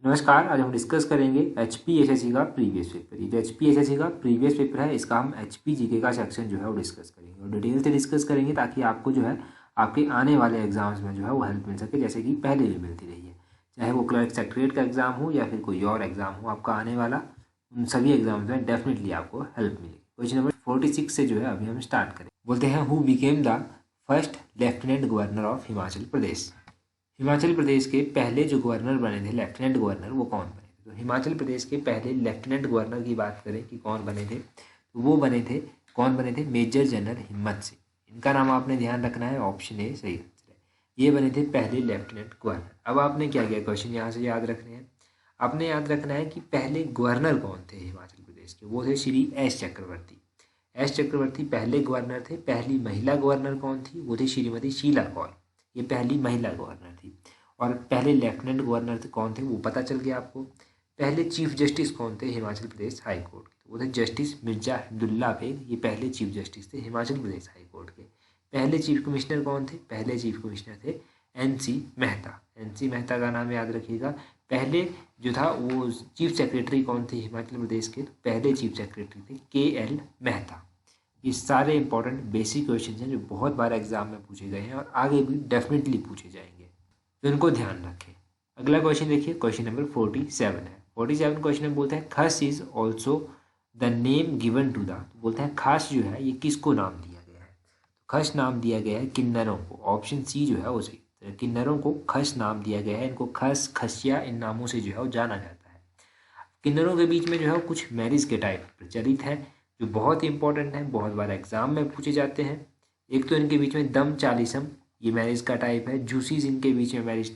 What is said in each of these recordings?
नमस्कार। आज हम डिस्कस करेंगे HPSSC का प्रीवियस पेपर। ये जो HPSSC का प्रीवियस पेपर है इसका हम HPGK का सेक्शन जो है वो डिस्कस करेंगे और डिटेल से डिस्कस करेंगे ताकि आपको जो है आपके आने वाले एग्जाम्स में जो है वो हेल्प मिल सके, जैसे कि पहले भी मिलती रही है। चाहे वो क्लर्क सेक्रेटरीट का एग्जाम हो या फिर कोई और एग्जाम हो, आपका आने वाला उन सभी एग्जाम्स में डेफिनेटली आपको हेल्प मिलेगी। क्वेश्चन नंबर 46 से जो है अभी हम स्टार्ट करें। बोलते हैं, who became the first lieutenant governor of Himachal Pradesh. Himachal Pradesh के पहले जो गवर्नर बने थे, लेफ्टिनेंट गवर्नर, वो कौन बने थे? तो हिमाचल प्रदेश के पहले लेफ्टिनेंट गवर्नर की बात करें कि कौन बने थे, तो वो बने थे, कौन बने थे? मेजर जनरल हिम्मत सिंह। इनका नाम आपने ध्यान रखना है, ऑप्शन ए सही आंसर है। ये बने थे पहले लेफ्टिनेंट गवर्नर। अब आपने क्या किया, क्वेश्चन यहाँ से याद रखने हैं। आपने याद रखना है कि पहले गवर्नर कौन थे हिमाचल प्रदेश के? वो थे श्री एस चक्रवर्ती। एस चक्रवर्ती पहले गवर्नर थे। पहली महिला गवर्नर कौन थी? वो थी श्रीमती शीला कौल। ये पहली महिला गवर्नर थी। और पहले लेफ्टिनेंट गवर्नर थे कौन थे, वो पता चल गया आपको। पहले चीफ जस्टिस कौन थे हिमाचल प्रदेश हाई कोर्ट के? वो थे जस्टिस मिर्जा अब्दुल्ला बेग। ये पहले चीफ जस्टिस थे हिमाचल प्रदेश हाई कोर्ट के। पहले चीफ कमिश्नर कौन थे? पहले चीफ कमिश्नर थे NC मेहता। NC मेहता का नाम याद रखिएगा। पहले जो था वो चीफ सेक्रेटरी कौन थे हिमाचल प्रदेश के? तो पहले चीफ सेक्रेटरी थे KL मेहता। ये सारे इंपॉर्टेंट बेसिक क्वेश्चन हैं जो बहुत बार एग्जाम में पूछे गए हैं और आगे भी डेफिनेटली पूछे जाएंगे, तो इनको ध्यान रखें। अगला क्वेश्चन देखिए, क्वेश्चन नंबर 47 है। 47 क्वेश्चन में बोलते हैं, Khas is also the name given to the. तो बोलते हैं खस जो है ये किसको नाम दिया गया है? तो खस नाम दिया गया है किन्नरों को। ऑप्शन सी जो है वो सही। तो किन्नरों को खस नाम दिया गया है। इनको खस, खसिया इन नामों से जो है वो जाना जाता है। किन्नरों के बीच में जो है कुछ मैरिज के टाइप प्रचलित है जो बहुत ही इंपॉर्टेंट है, बहुत बार एग्जाम में पूछे जाते हैं। एक तो इनके बीच में दम चालीसम, ये मैरिज का टाइप है। जूसीज इनके बीच में मैरिज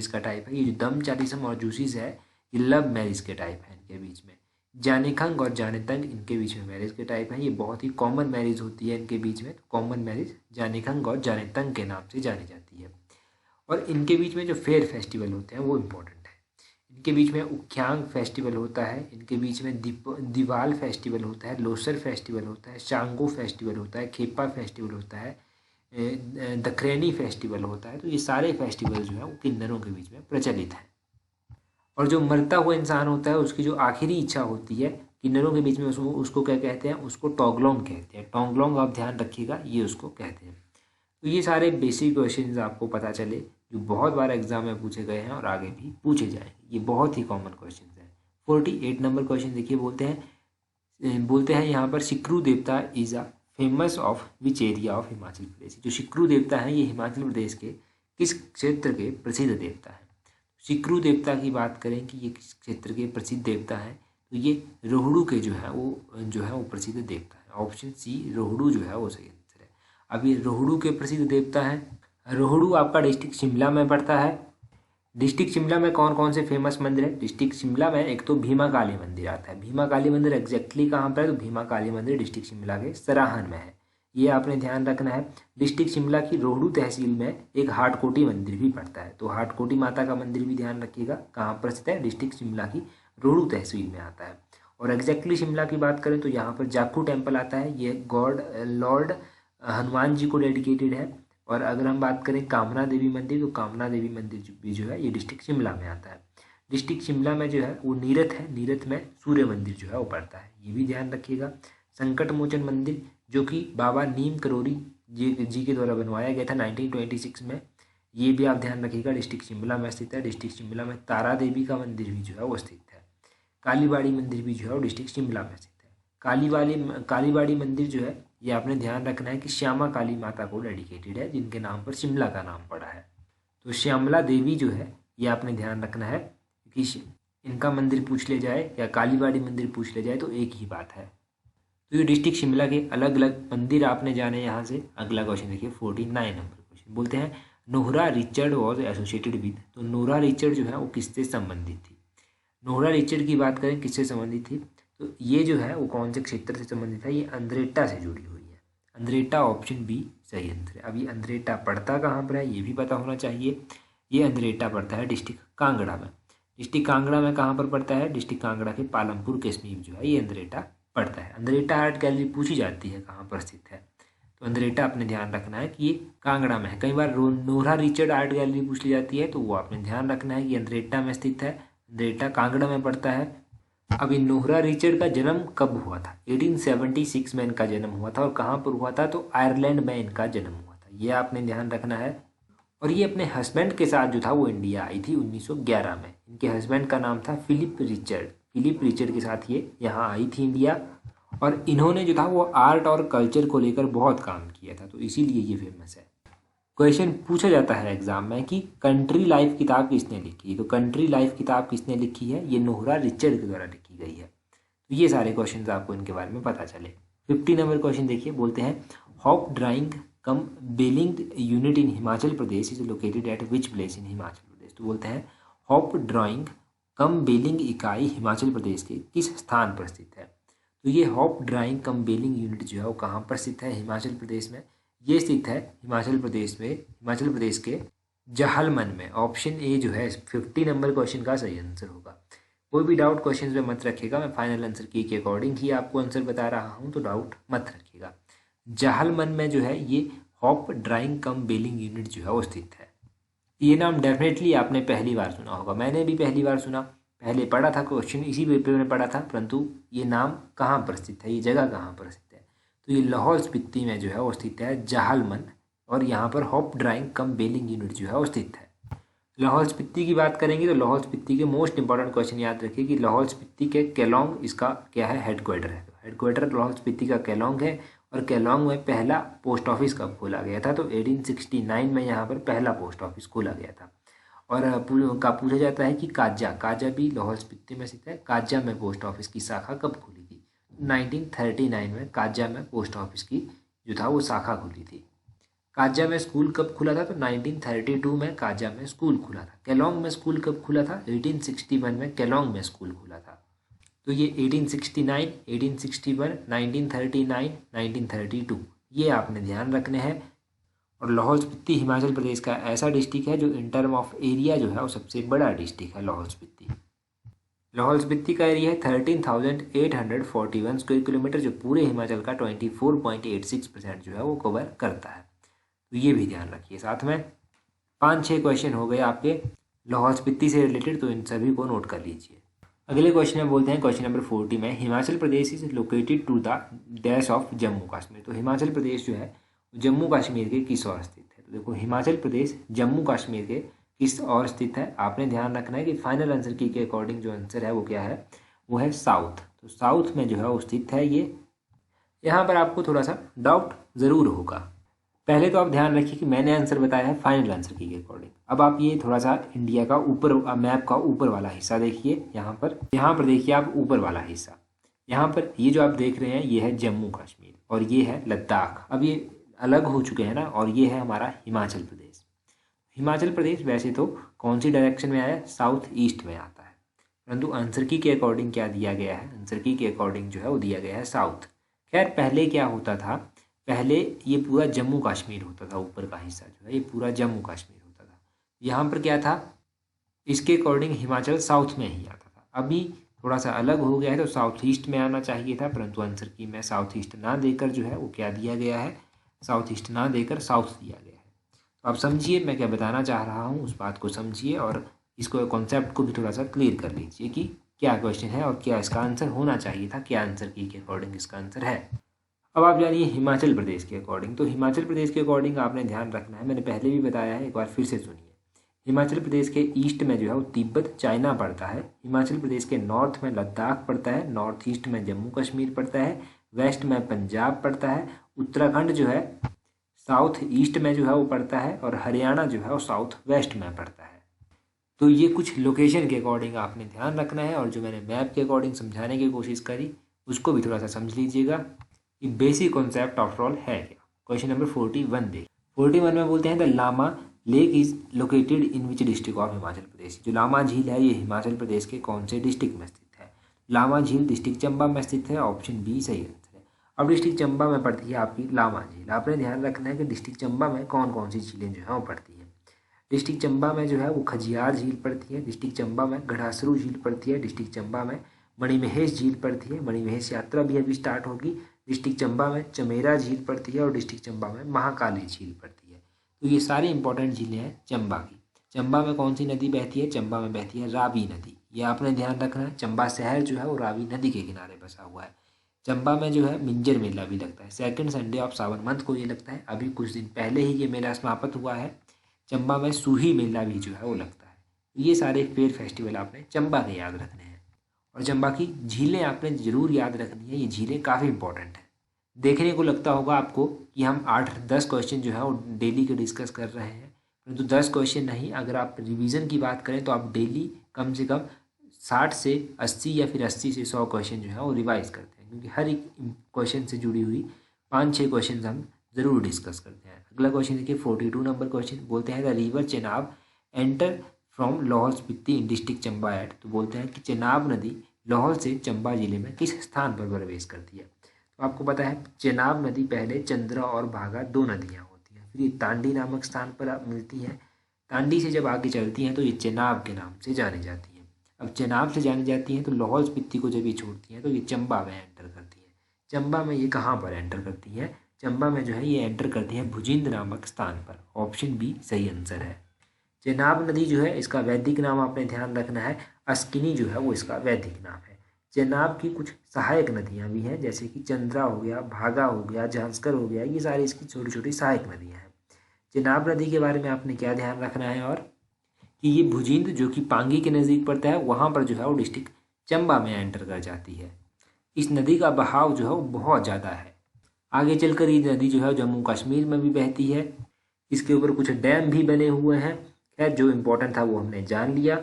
का टाइप है। ये जो दम चालीसम और जूसीज है ये लव मैरिज के टाइप है इनके बीच में। जानेखंग और जानेतंग इनके बीच में मैरिज के टाइप है। ये बहुत ही कॉमन मैरिज होती है इनके बीच में। तो कॉमन मैरिज जानेखंग और जानेतंग के नाम से जानी जाती है। और इनके बीच में जो फेयर फेस्टिवल होते हैं वो इम्पोर्टेंट है। इनके बीच में उख्यांग फेस्टिवल होता है। इनके बीच में दिवाल फेस्टिवल होता है, लोसर फेस्टिवल होता है, शांगो फेस्टिवल होता है, खेपा फेस्टिवल होता है, दखरैनी फेस्टिवल होता है। तो ये सारे फेस्टिवल जो है वो किन्नरों के बीच में प्रचलित हैं। और जो मरता हुआ इंसान होता है उसकी जो आखिरी इच्छा होती है किन्नरों के बीच में, उसको क्या कहते हैं? उसको टोगलोंग कहते हैं। टोगलोंग आप ध्यान रखिएगा, ये उसको कहते हैं। तो ये सारे बेसिक क्वेश्चंस आपको पता चले जो बहुत बार एग्जाम में पूछे गए हैं और आगे भी पूछे जाएंगे। ये बहुत ही कॉमन क्वेश्चन हैं। 48 नंबर क्वेश्चन देखिए, बोलते हैं यहाँ पर Sikru Devta is a famous of which area of Himachal Pradesh. जो सिक्रू देवता है ये हिमाचल प्रदेश के किस क्षेत्र के प्रसिद्ध देवता है? सिक्रू देवता की बात करें कि ये किस क्षेत्र के प्रसिद्ध देवता है, तो ये रोहड़ू के जो है वो प्रसिद्ध देवता है। ऑप्शन सी रोहड़ू जो है वो सही आंसर है। अब ये रोहड़ू के प्रसिद्ध देवता है। रोहड़ू आपका डिस्ट्रिक्ट शिमला में पड़ता है। डिस्ट्रिक्ट शिमला में कौन कौन से फेमस मंदिर है? डिस्ट्रिक्ट शिमला में एक तो भीमा काली मंदिर आता है। भीमा काली मंदिर एग्जैक्टली कहाँ पर है? तो भीमा काली मंदिर डिस्ट्रिक्ट शिमला के सराहन में है। ये आपने ध्यान रखना है। डिस्ट्रिक्ट शिमला की रोहड़ू तहसील में एक हाटकोटी मंदिर भी पड़ता है, तो हाटकोटी माता का मंदिर भी ध्यान रखिएगा। कहाँ पर स्थित है? डिस्ट्रिक्ट शिमला की रोहड़ू तहसील में आता है। और एग्जैक्टली शिमला की बात करें तो यहाँ पर जाखू टेम्पल आता है। ये लॉर्ड हनुमान जी को डेडिकेटेड है। और अगर हम बात करें कामना देवी मंदिर, तो कामना देवी मंदिर भी जो है ये डिस्ट्रिक्ट शिमला में आता है। डिस्ट्रिक्ट शिमला में जो है वो नीरथ है। नीरथ में सूर्य मंदिर जो है वो पड़ता है, ये भी ध्यान रखिएगा। संकट मोचन मंदिर जो कि बाबा नीम करोड़ी जी के द्वारा बनवाया गया था 1926 में, ये भी आप ध्यान रखिएगा, डिस्ट्रिक्ट शिमला में स्थित है। डिस्ट्रिक्ट शिमला में तारा देवी का मंदिर भी जो है वो स्थित है। कालीबाड़ी मंदिर भी जो है वो डिस्ट्रिक्ट शिमला में स्थित है। कालीबाड़ी मंदिर जो है ये आपने ध्यान रखना है कि श्यामा काली माता को डेडिकेटेड है, जिनके नाम पर शिमला का नाम पड़ा है। तो श्यामला देवी जो है ये आपने ध्यान रखना है कि इनका मंदिर पूछ ले जाए या कालीबाड़ी मंदिर पूछ ले जाए तो एक ही बात है। तो ये डिस्ट्रिक्ट शिमला के अलग अलग मंदिर आपने जाने यहाँ से। अगला क्वेश्चन देखिए, 49 नंबर क्वेश्चन। बोलते हैं Nohra Richard was associated with. तो नोहरा रिचर्ड जो है वो किससे संबंधित थी? नोहरा रिचर्ड की बात करें किससे संबंधित थी, तो ये जो है वो कौन से क्षेत्र से संबंधित है? ये अंद्रेटा से जुड़ी हुई है। अंद्रेटा, ऑप्शन बी सही आंसर है। अब ये अंद्रेटा पड़ता कहाँ पर है ये भी पता होना चाहिए। ये अंद्रेटा पड़ता है डिस्ट्रिक्ट कांगड़ा में। डिस्ट्रिक्ट कांगड़ा में कहाँ पर पड़ता है? डिस्ट्रिक्ट कांगड़ा के पालमपुर के समीप जो है ये अंद्रेटा पड़ता है। अंद्रेटा आर्ट गैलरी पूछी जाती है कहाँ पर स्थित है, तो अंद्रेटा अपने ध्यान रखना है कि ये कांगड़ा में है। कई बार नोहरा रिचर्ड आर्ट गैलरी पूछ ली जाती है, तो वो आपने ध्यान रखना है कि अंद्रेटा में स्थित है। डेल्टा कांगड़ा में पड़ता है। अब इन नोहरा रिचर्ड का जन्म कब हुआ था? 1876 में इनका जन्म हुआ था। और कहाँ पर हुआ था? तो आयरलैंड में इनका जन्म हुआ था। ये आपने ध्यान रखना है। और ये अपने हस्बैंड के साथ जो था वो इंडिया आई थी 1911 में। इनके हस्बैंड का नाम था फिलिप रिचर्ड। फिलिप रिचर्ड के साथ ये यहाँ आई थी इंडिया। और इन्होंने जो था वो आर्ट और कल्चर को लेकर बहुत काम किया था, तो इसीलिए ये फेमस है। क्वेश्चन पूछा जाता है एग्जाम में कि कंट्री लाइफ किताब किसने लिखी है? तो कंट्री लाइफ किताब किसने लिखी है? ये नोहरा रिचर्ड के द्वारा लिखी गई है। तो ये सारे क्वेश्चन आपको इनके बारे में पता चले। 50 नंबर क्वेश्चन देखिए, बोलते हैं hop drying cum baling unit in Himachal Pradesh is located at which place in Himachal Pradesh? तो बोलते हैं हॉप ड्राइंग कम बेलिंग इकाई हिमाचल प्रदेश के किस स्थान पर स्थित है? तो ये hop drying cum baling unit जो है वो कहाँ पर स्थित है? हिमाचल प्रदेश में। ये स्थित है हिमाचल प्रदेश में, हिमाचल प्रदेश के जाहलमन में। ऑप्शन ए जो है 50 नंबर क्वेश्चन का सही आंसर होगा। कोई भी डाउट क्वेश्चन में मत रखिएगा, मैं फाइनल आंसर की के अकॉर्डिंग ही आपको आंसर बता रहा हूँ, तो डाउट मत रखिएगा। जाहलमन में जो है ये hop drying cum baling unit जो है वो स्थित है। ये नाम डेफिनेटली आपने पहली बार सुना होगा, मैंने भी पहली बार सुना, पहले पढ़ा था क्वेश्चन इसी पेपर में पढ़ा था, परंतु ये नाम कहाँ पर स्थित है, ये जगह कहाँ पर स्थित है? तो ये लाहौल स्पीति में जो है वो स्थित है जाहलमन। और यहाँ पर hop drying cum baling unit जो है वो स्थित है। लाहौल स्पीति की बात करेंगे तो लाहौल स्पीति के मोस्ट इंपॉर्टेंट क्वेश्चन याद रखिए कि लाहौल स्पीति के केलोंग इसका क्या है? हेडक्वार्टर है। हेडक्वार्टर लाहौल स्पीति का केलोंग है। और केलोंग में पहला पोस्ट ऑफिस कब खोला गया था? तो 1869 में यहाँ पर पहला पोस्ट ऑफिस खोला गया था। और पूछा जाता है कि काजा भी लाहौल स्पीति में स्थित है। काजा में पोस्ट ऑफिस की शाखा कब खुली थी? 1939 में काजा में पोस्ट ऑफिस की जो था वो शाखा खुली थी। काजा में स्कूल कब खुला था? तो 1932 में काजा में स्कूल खुला था। केलोंग में स्कूल कब खुला था? 1861 में केलोंग में स्कूल खुला था। तो ये 1869, 1861, 1939, 1932 ये आपने ध्यान रखने हैं। और लाहौल स्पीति हिमाचल प्रदेश का ऐसा डिस्ट्रिक्ट है जो इन टर्म ऑफ एरिया जो है वो सबसे बड़ा डिस्ट्रिक्ट है लाहौल स्पीति। लाहौल स्पीति का एरिया है 13,841 स्क्वायर किलोमीटर, जो पूरे हिमाचल का 24.86% जो है वो कवर करता है। तो ये भी ध्यान रखिए। साथ में 5-6 क्वेश्चन हो गए आपके लाहौल स्पीति से रिलेटेड, तो इन सभी को नोट कर लीजिए। अगले क्वेश्चन में बोलते हैं क्वेश्चन नंबर 40 में Himachal Pradesh is located to the dash of Jammu Kashmir. तो हिमाचल प्रदेश जो है जम्मू कश्मीर के किस ओर स्थित है? तो देखो हिमाचल प्रदेश जम्मू कश्मीर के किस ओर स्थित है? आपने ध्यान रखना है कि फाइनल आंसर की के अकॉर्डिंग जो आंसर है वो क्या है? वो है साउथ। तो साउथ में जो है वो स्थित है ये। यहाँ पर आपको थोड़ा सा डाउट ज़रूर होगा। पहले तो आप ध्यान रखिए कि मैंने आंसर बताया है फाइनल आंसर की के अकॉर्डिंग। अब आप ये थोड़ा सा इंडिया का ऊपर मैप का ऊपर वाला हिस्सा देखिए। यहाँ पर देखिए आप ऊपर वाला हिस्सा। यहाँ पर ये जो आप देख रहे हैं ये है जम्मू कश्मीर और ये है लद्दाख। अब ये अलग हो चुके हैं ना, और ये है हमारा हिमाचल प्रदेश। हिमाचल प्रदेश वैसे तो कौन सी डायरेक्शन में आया? साउथ ईस्ट में आता है, परंतु आंसर की के अकॉर्डिंग क्या दिया गया है? आंसर की के अकॉर्डिंग जो है वो दिया गया है साउथ। खैर पहले क्या होता था? पहले ये पूरा जम्मू कश्मीर होता था, ऊपर का हिस्सा जो है ये पूरा जम्मू कश्मीर होता था। यहाँ पर क्या था? इसके अकॉर्डिंग हिमाचल साउथ में ही आता था। अभी थोड़ा सा अलग हो गया है, तो साउथ ईस्ट में आना चाहिए था, परंतु आंसर की में साउथ ईस्ट ना देकर जो है वो क्या दिया गया है? साउथ ईस्ट ना देकर साउथ दिया गया है। तो आप समझिए मैं क्या बताना चाह रहा हूँ, उस बात को समझिए और इसको कॉन्सेप्ट को भी थोड़ा सा क्लियर कर लीजिए कि क्या क्वेश्चन है और क्या इसका आंसर होना चाहिए था, क्या आंसर की के अकॉर्डिंग इसका आंसर है। अब आप जानिए हिमाचल प्रदेश के अकॉर्डिंग। तो हिमाचल प्रदेश के अकॉर्डिंग आपने ध्यान रखना है, मैंने पहले भी बताया है, एक बार फिर से सुनिए। हिमाचल प्रदेश के ईस्ट में जो है वो तिब्बत चाइना पड़ता है। हिमाचल प्रदेश के नॉर्थ में लद्दाख पड़ता है। नॉर्थ ईस्ट में जम्मू कश्मीर पड़ता है। वेस्ट में पंजाब पड़ता है। उत्तराखंड जो है साउथ ईस्ट में जो है वो पड़ता है। और हरियाणा जो है वो साउथ वेस्ट में पड़ता है। तो ये कुछ लोकेशन के अकॉर्डिंग आपने ध्यान रखना है, और जो मैंने मैप के अकॉर्डिंग समझाने की कोशिश करी उसको भी थोड़ा सा समझ लीजिएगा कि बेसिक कॉन्सेप्ट ऑफ ऑल है क्या। क्वेश्चन नंबर 41 देख। 41 में बोलते हैं the Lama lake is located in which district of Himachal Pradesh. जो लामा झील है ये हिमाचल प्रदेश के कौन से डिस्ट्रिक्ट में स्थित है? लामा झील डिस्ट्रिक्ट चंबा में स्थित है। ऑप्शन बी सही आंसर है। अब डिस्ट्रिक्ट चंबा में पड़ती है आपकी लामा झील। आपने ध्यान रखना है कि डिस्ट्रिक्ट चंबा में कौन कौन सी झीलें जो है वो पड़ती हैं। डिस्ट्रिक्ट चंबा में जो है वो खजियार झील पड़ती है। डिस्ट्रिक्ट चंबा में गढ़ासरू झील पड़ती है। डिस्ट्रिक्ट चंबा में मणिमहेश झील पड़ती है। मणिमहेश यात्रा भी अभी स्टार्ट होगी। डिस्ट्रिक्ट चंबा में चमेरा झील पड़ती है और डिस्ट्रिक्ट चंबा में महाकाली झील पड़ती है। तो ये सारी इंपॉर्टेंट झीलें हैं चंबा की। चंबा में कौन सी नदी बहती है? चंबा में बहती है रावी नदी। ये आपने ध्यान रखना है। चंबा शहर जो है वो रावी नदी के किनारे बसा हुआ है। चंबा में जो है मिंजर मेला भी लगता है, सेकंड संडे ऑफ सावन मंथ को ये लगता है। अभी कुछ दिन पहले ही ये मेला समाप्त हुआ है। चंबा में सूही मेला भी जो है वो लगता है। ये सारे फेयर फेस्टिवल आपने चंबा के याद रखने हैं। और चंबा की झीलें आपने ज़रूर याद रखनी है, ये झीलें काफ़ी इंपॉर्टेंट हैं। देखने को लगता होगा आपको कि हम 8-10 क्वेश्चन जो है वो डेली के डिस्कस कर रहे हैं, परंतु 10 क्वेश्चन नहीं, अगर आप रिवीजन की बात करें तो आप डेली कम से कम 60 से 80 या फिर 80 से 100 क्वेश्चन जो है वो रिवाइज करते हैं, क्योंकि हर एक क्वेश्चन से जुड़ी हुई 5-6 क्वेश्चन हम ज़रूर डिस्कस करते हैं। अगला क्वेश्चन देखिए 42 नंबर क्वेश्चन, बोलते हैं the river Chenab enter from Lahaul Spiti in district Chamba at. तो बोलते हैं कि चेनाब नदी लाहौल से चंबा जिले में किस स्थान पर प्रवेश करती है। तो आपको पता है चेनाब नदी पहले चंद्रा और भागा 2 नदियाँ होती हैं, फिर ये तांडी नामक स्थान पर मिलती हैं। तांडी से जब आगे चलती हैं तो ये चेनाब के नाम से जानी जाती हैं। अब चेनाब से जानी जाती हैं तो लाहौल स्पीति को जब ये छोड़ती हैं तो ये चंबा में एंटर करती हैं। चंबा में ये कहाँ पर एंटर करती हैं? चंबा में जो है ये एंटर करती हैं भुजिंद नामक स्थान पर। ऑप्शन बी सही आंसर है। चेनाब नदी जो है इसका वैदिक नाम आपने ध्यान रखना है, अस्किनी जो है वो इसका वैदिक नाम है। चेनाब की कुछ सहायक नदियाँ भी हैं, जैसे कि चंद्रा हो गया, भागा हो गया, झांसकर हो गया, ये सारी इसकी छोटी छोटी सहायक नदियाँ हैं। चेनाब नदी के बारे में आपने क्या ध्यान रखना है और कि ये भुजिंद जो कि पांगी के नज़दीक पड़ता है, वहाँ पर जो है वो डिस्ट्रिक्ट चंबा में एंटर कर जाती है। इस नदी का बहाव जो है वो बहुत ज़्यादा है। आगे चलकर ये नदी जो है जम्मू कश्मीर में भी बहती है। इसके ऊपर कुछ डैम भी बने हुए हैं। खैर जो इम्पोर्टेंट था वो हमने जान लिया।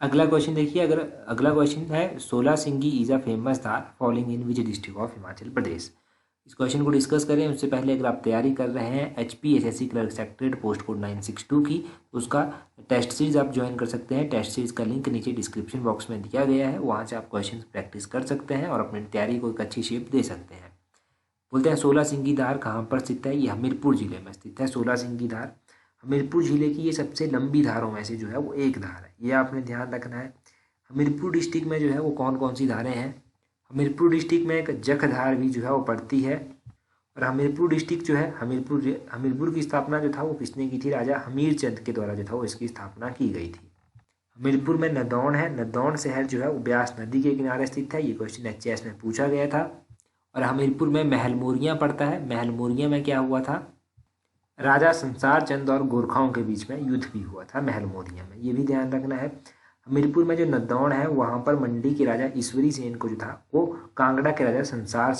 अगला क्वेश्चन देखिए, अगला क्वेश्चन है 16 Singi is a famous dhar following in which district of Himachal Pradesh. इस क्वेश्चन को डिस्कस करें उससे पहले अगर आप तैयारी कर रहे हैं HPSSC clerk secretariat post code 962 की, उसका टेस्ट सीरीज आप ज्वाइन कर सकते हैं। टेस्ट सीरीज का लिंक नीचे डिस्क्रिप्शन बॉक्स में दिया गया है, वहाँ से आप क्वेश्चन प्रैक्टिस कर सकते हैं और अपनी तैयारी को एक अच्छी शेप दे सकते हैं। बोलते हैं 16 सिंगी धार कहाँ पर स्थित है? ये हमीरपुर जिले में स्थित है 16 सिंगी धार। हमीरपुर जिले की ये सबसे लंबी धारों में से जो है वो एक धार है, ये आपने ध्यान रखना है। हमीरपुर डिस्ट्रिक्ट में जो है वो कौन कौन सी धारें हैं? हमीरपुर डिस्ट्रिक्ट में एक जख धार भी जो है वो पड़ती है। और हमीरपुर डिस्ट्रिक्ट जो है हमीरपुर की स्थापना जो था वो किसने की थी? राजा हमीर चंद के द्वारा जो था वो इसकी स्थापना की गई थी। हमीरपुर में नदौन है, नदौन शहर जो है वो ब्यास नदी के किनारे स्थित है। ये क्वेश्चन HAS में पूछा गया था। और हमीरपुर में महलमोरियाँ पड़ता है। महलमोरियाँ में क्या हुआ था? राजा संसार चंद और गोरखाओं के बीच में युद्ध भी हुआ था महलमोरियाँ में, ये भी ध्यान रखना है। हमीरपुर में जो नदौन है वहाँ पर मंडी के राजा ईश्वरी सेन को जो था वो कांगड़ा के राजा संसार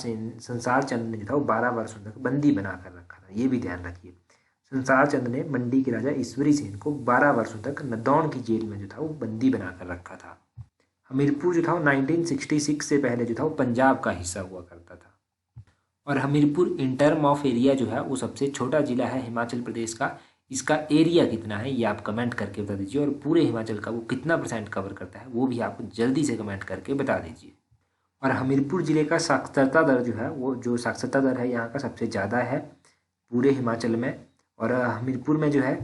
चंद ने जो था वो 12 वर्षों तक बंदी बना कर रखा था, ये भी ध्यान रखिए। संसार चंद ने मंडी के राजा ईश्वरी सेन को 12 वर्षों तक नदौन की जेल में जो था वो बंदी बना कर रखा था। हमीरपुर जो था वो 1966 से पहले जो था वो पंजाब का हिस्सा हुआ करता था। और Hamirpur in term of area जो है वो सबसे छोटा जिला है हिमाचल प्रदेश का। इसका एरिया कितना है ये आप कमेंट करके बता दीजिए, और पूरे हिमाचल का वो कितना % कवर करता है वो भी आप जल्दी से कमेंट करके बता दीजिए। और हमीरपुर ज़िले का साक्षरता दर जो है वो जो साक्षरता दर है यहाँ का सबसे ज़्यादा है पूरे हिमाचल में। और हमीरपुर में जो है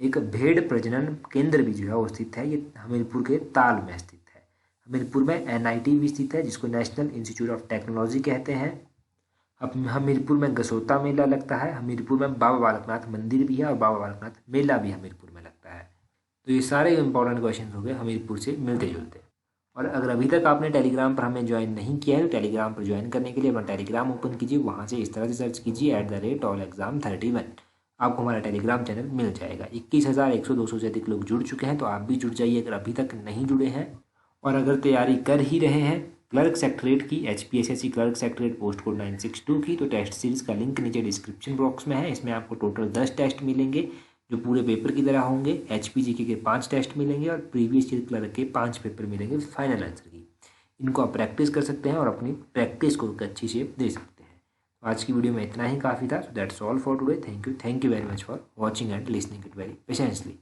एक भेड़ प्रजनन केंद्र भी जो है वो स्थित है, ये हमीरपुर के ताल में स्थित है। हमीरपुर में NIT भी स्थित है जिसको नेशनल इंस्टीट्यूट ऑफ टेक्नोलॉजी कहते हैं। अब हमीरपुर में गसोता मेला लगता है। हमीरपुर में बाबा बालकनाथ मंदिर भी है और बाबा बालकनाथ मेला भी हमीरपुर में लगता है। तो ये सारे इंपॉर्टेंट क्वेश्चन हो गए हमीरपुर से मिलते जुलते। और अगर अभी तक आपने टेलीग्राम पर हमें ज्वाइन नहीं किया है तो टेलीग्राम पर ज्वाइन करने के लिए अपना टेलीग्राम ओपन कीजिए, वहाँ से इस तरह से सर्च कीजिए @allexam31। आपको हमारा टेलीग्राम चैनल मिल जाएगा। 21,100-200 से अधिक लोग जुड़ चुके हैं, तो आप भी जुड़ जाइए अगर अभी तक नहीं जुड़े हैं। और अगर तैयारी कर ही रहे हैं क्लर्क सेक्रेटरीट की, HPSSC clerk secretariat post code 962 की, तो टेस्ट सीरीज़ का लिंक नीचे डिस्क्रिप्शन बॉक्स में है। इसमें आपको टोटल 10 टेस्ट मिलेंगे जो पूरे पेपर की तरह होंगे। HPGK के 5 टेस्ट मिलेंगे और प्रीवियस ईयर क्लर्क के 5 पेपर मिलेंगे फाइनल आंसर की। इनको आप प्रैक्टिस कर सकते हैं और अपनी प्रैक्टिस को एक अच्छी शेप दे सकते हैं। तो आज की वीडियो में इतना ही काफ़ी था। So that's all for today. Thank you very much for watching and listening it very patiently.